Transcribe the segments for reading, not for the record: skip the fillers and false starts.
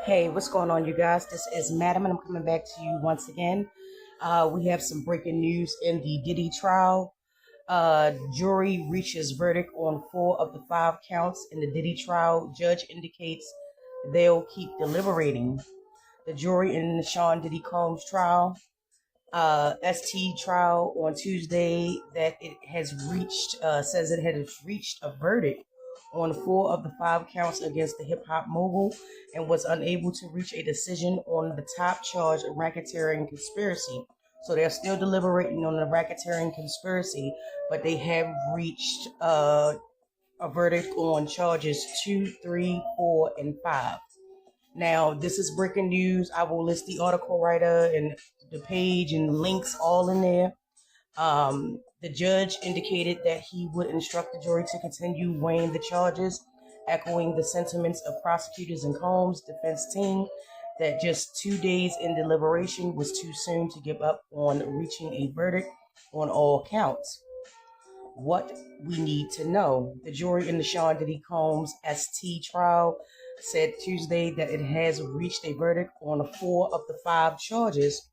Hey, what's going on, you guys? This is Madam, and I'm coming back to you once again. We have some breaking news in the Diddy trial. Jury reaches verdict on 4 of the 5 counts in the Diddy trial. Judge indicates they'll keep deliberating. The jury in the Sean Diddy Combs trial, ST trial on Tuesday, that it has reached, says it has reached a verdict on 4 of the 5 counts against the hip hop mogul and was unable to reach a decision on the top charge of racketeering conspiracy. So they're still deliberating on the racketeering conspiracy, but they have reached a verdict on charges 2, 3, 4, and 5. Now, this is breaking news. I will list the article writer and the page and links all in there. The judge indicated that he would instruct the jury to continue weighing the charges, echoing the sentiments of prosecutors and Combs' defense team that just 2 days in deliberation was too soon to give up on reaching a verdict on all counts. What we need to know. The jury in the Sean Diddy Combs ST trial said Tuesday that it has reached a verdict on 4 of the 5 charges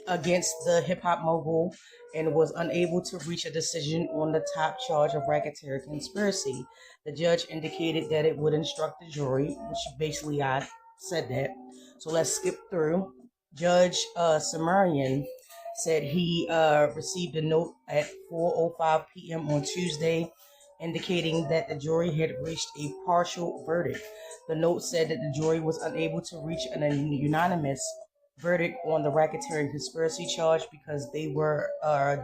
against the hip-hop mogul and was unable to reach a decision on the top charge of racketeering conspiracy. The judge indicated that it would instruct the jury, which basically I said that. So let's skip through. Judge Sumerian said he received a note at 4:05 p.m. on Tuesday indicating that the jury had reached a partial verdict. The note said that the jury was unable to reach an unanimous verdict on the racketeering conspiracy charge because they were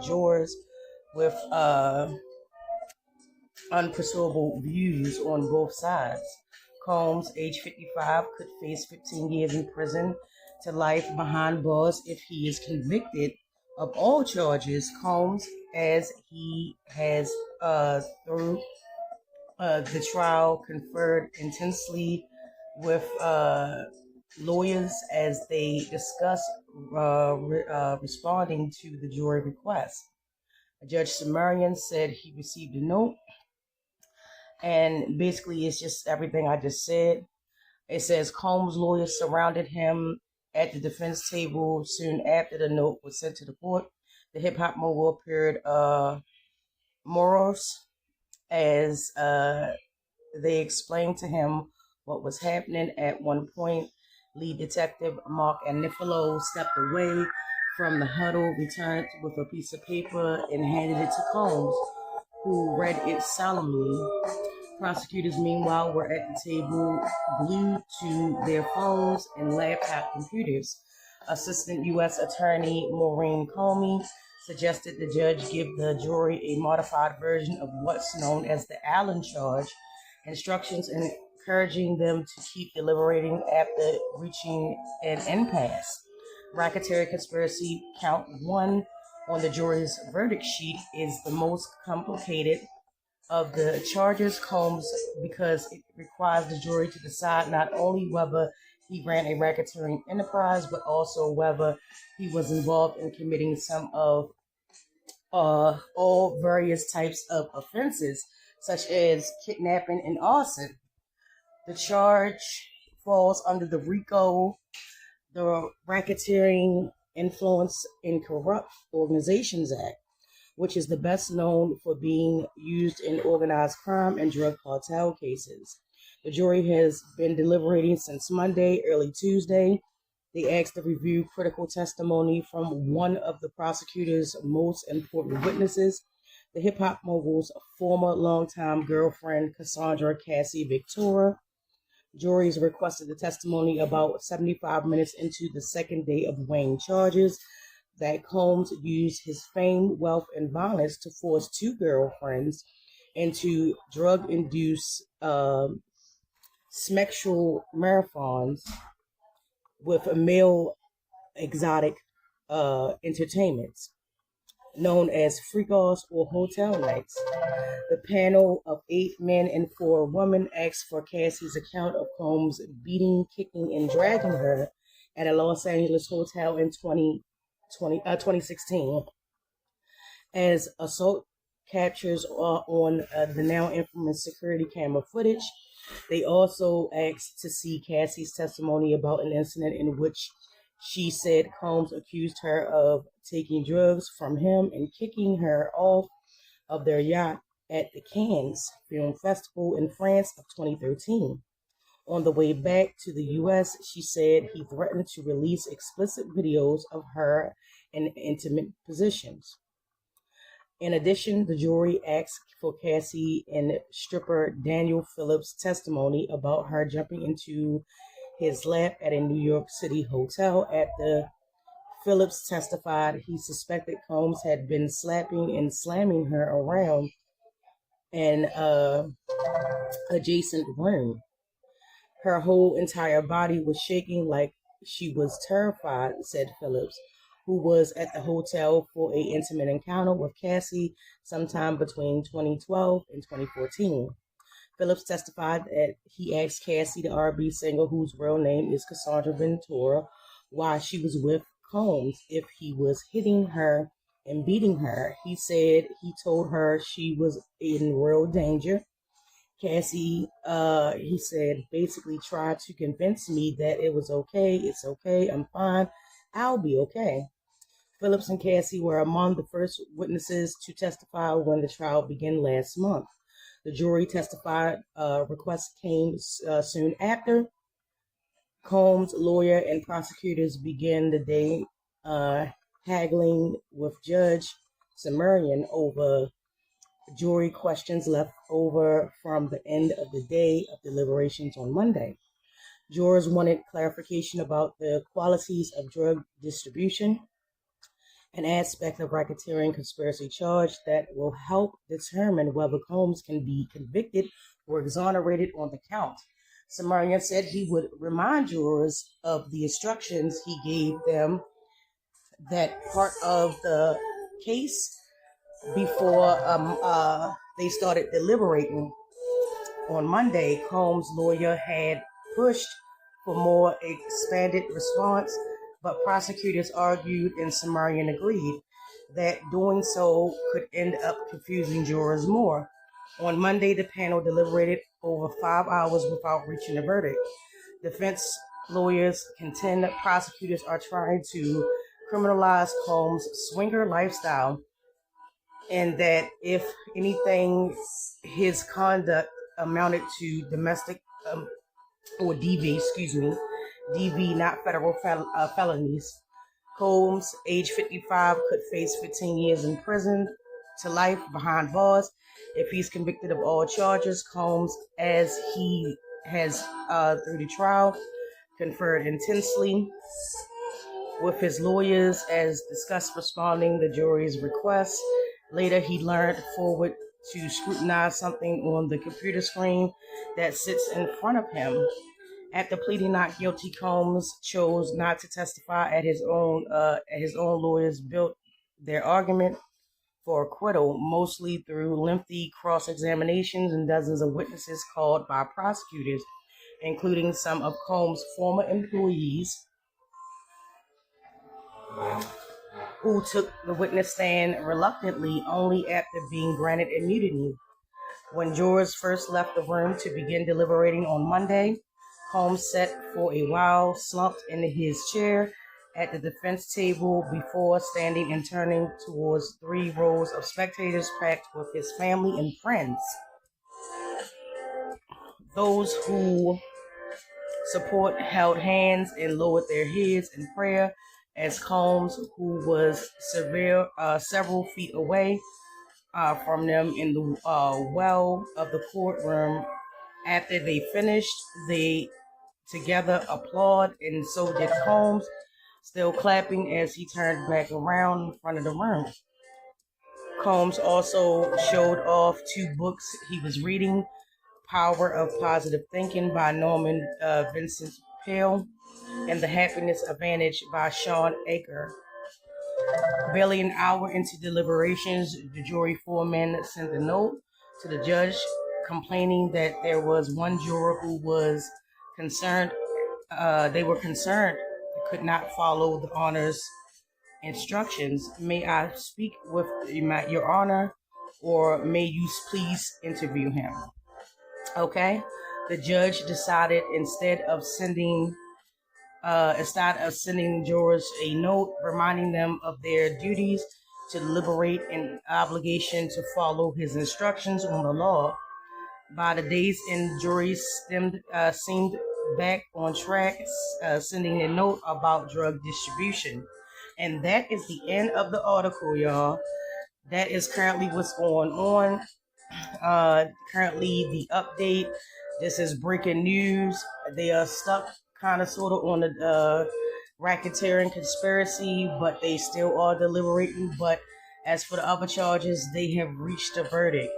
jurors with unpersuadable views on both sides. Combs, age 55, could face 15 years in prison to life behind bars if he is convicted of all charges. Combs, as he has through the trial, conferred intensely with lawyers as they discuss responding to the jury request. Judge Sumerian said he received a note, and basically it's just everything I just said. It says Combs' lawyers surrounded him at the defense table soon after the note was sent to the court. The hip-hop mogul appeared morose as they explained to him what was happening. At one point, lead detective Mark Anifilo stepped away from the huddle, returned with a piece of paper, and handed it to Combs, who read it solemnly. Prosecutors, meanwhile, were at the table, glued to their phones and laptop computers. Assistant U.S. Attorney Maureen Comey suggested the judge give the jury a modified version of what's known as the Allen charge, instructions encouraging them to keep deliberating after reaching an impasse. Racketeering conspiracy count 1 on the jury's verdict sheet is the most complicated of the charges, Combs, because it requires the jury to decide not only whether he ran a racketeering enterprise, but also whether he was involved in committing some of all various types of offenses, such as kidnapping and arson. The charge falls under the RICO, the Racketeering, Influence, and Corrupt Organizations Act, which is the best known for being used in organized crime and drug cartel cases. The jury has been deliberating since Monday, early Tuesday. They asked to review critical testimony from one of the prosecutor's most important witnesses, the hip-hop mogul's former longtime girlfriend, Cassandra Cassie Victoria. Juries requested the testimony about 75 minutes into the second day of weighing charges that Combs used his fame, wealth, and violence to force 2 girlfriends into drug-induced sexual marathons with male exotic entertainments known as freak-offs or hotel nights. The panel of 8 men and 4 women asked for Cassie's account of Combs beating, kicking, and dragging her at a Los Angeles hotel in 2016. As assault captures on the now infamous security camera footage, They also asked to see Cassie's testimony about an incident in which she said Combs accused her of taking drugs from him and kicking her off of their yacht at the Cannes Film Festival in France of 2013. On the way back to the U.S., she said he threatened to release explicit videos of her in intimate positions. In addition, the jury asked for Cassie and stripper Daniel Phillips' testimony about her jumping into his lap at a New York City hotel. After Phillips testified he suspected Combs had been slapping and slamming her around an adjacent room. Her whole entire body was shaking like she was terrified, said Phillips, who was at the hotel for an intimate encounter with Cassie sometime between 2012 and 2014. Phillips testified that he asked Cassie, the R&B singer whose real name is Cassandra Ventura, why she was with Combs if he was hitting her and beating her. He said he told her she was in real danger. Cassie, he said, basically tried to convince me that it was okay, it's okay, I'm fine, I'll be okay. Phillips and Cassie were among the first witnesses to testify when the trial began last month. The jury testified request came soon after. Combs' lawyer and prosecutors began the day haggling with Judge Cimmerian over jury questions left over from the end of the day of deliberations on Monday. Jurors wanted clarification about the qualities of drug distribution, an aspect of racketeering conspiracy charge that will help determine whether Combs can be convicted or exonerated on the count. Cimmerian said he would remind jurors of the instructions he gave them that part of the case before they started deliberating. On Monday, Combs' lawyer had pushed for more expanded response, but prosecutors argued and Cimmerian agreed that doing so could end up confusing jurors more. On Monday, the panel deliberated over 5 hours without reaching a verdict. Defense lawyers contend that prosecutors are trying to criminalize Combs' swinger lifestyle, and that if anything, his conduct amounted to domestic or DV, not federal felonies. Combs, age 55, could face 15 years in prison to life behind bars if he's convicted of all charges. Combs, as he has through the trial, conferred intensely with his lawyers as discussed responding the jury's request. Later, he leaned forward to scrutinize something on the computer screen that sits in front of him. After pleading not guilty, Combs chose not to testify at his own lawyers built their argument for acquittal, mostly through lengthy cross-examinations and dozens of witnesses called by prosecutors, including some of Combs' former employees, who took the witness stand reluctantly only after being granted immunity. When jurors first left the room to begin deliberating on Monday, Combs sat for a while, slumped in his chair at the defense table before standing and turning towards 3 rows of spectators packed with his family and friends. Those who support held hands and lowered their heads in prayer as Combs, who was several feet away from them in the well of the courtroom. After they finished, they together applauded, and so did Combs, still clapping as he turned back around in front of the room. Combs also showed off 2 books he was reading: Power of Positive Thinking by Norman Vincent Peale and The Happiness Advantage by Sean Aker. Barely an hour into deliberations, the jury foreman sent a note to the judge complaining that there was one juror who was concerned. They were concerned they could not follow the honor's instructions. May I speak with your honor, or may you please interview him? Okay. The judge decided instead of sending jurors a note reminding them of their duties to deliberate and obligation to follow his instructions on the law. By the day's end, juries seemed back on track, sending a note about drug distribution. And that is the end of the article, y'all. That is currently what's going on. Currently, the update. This is breaking news. They are stuck kind of sort of on the racketeering conspiracy, but they still are deliberating. But as for the other charges, they have reached a verdict.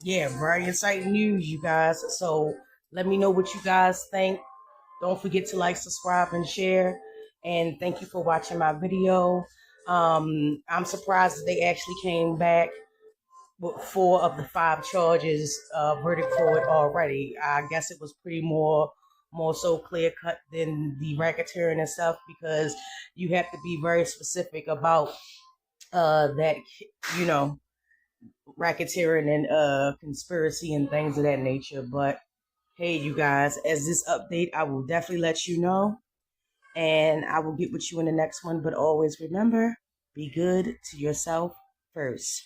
Yeah, very exciting news, you guys. So let me know what you guys think. Don't forget to like, subscribe, and share. And thank you for watching my video. I'm surprised that they actually came back with 4 of the 5 charges verdict for it already. I guess it was pretty more so clear cut than the racketeering and stuff, because you have to be very specific about that, you know, racketeering and conspiracy and things of that nature. But hey, you guys, as this update, I will definitely let you know, and I will get with you in the next one. But always remember, be good to yourself first.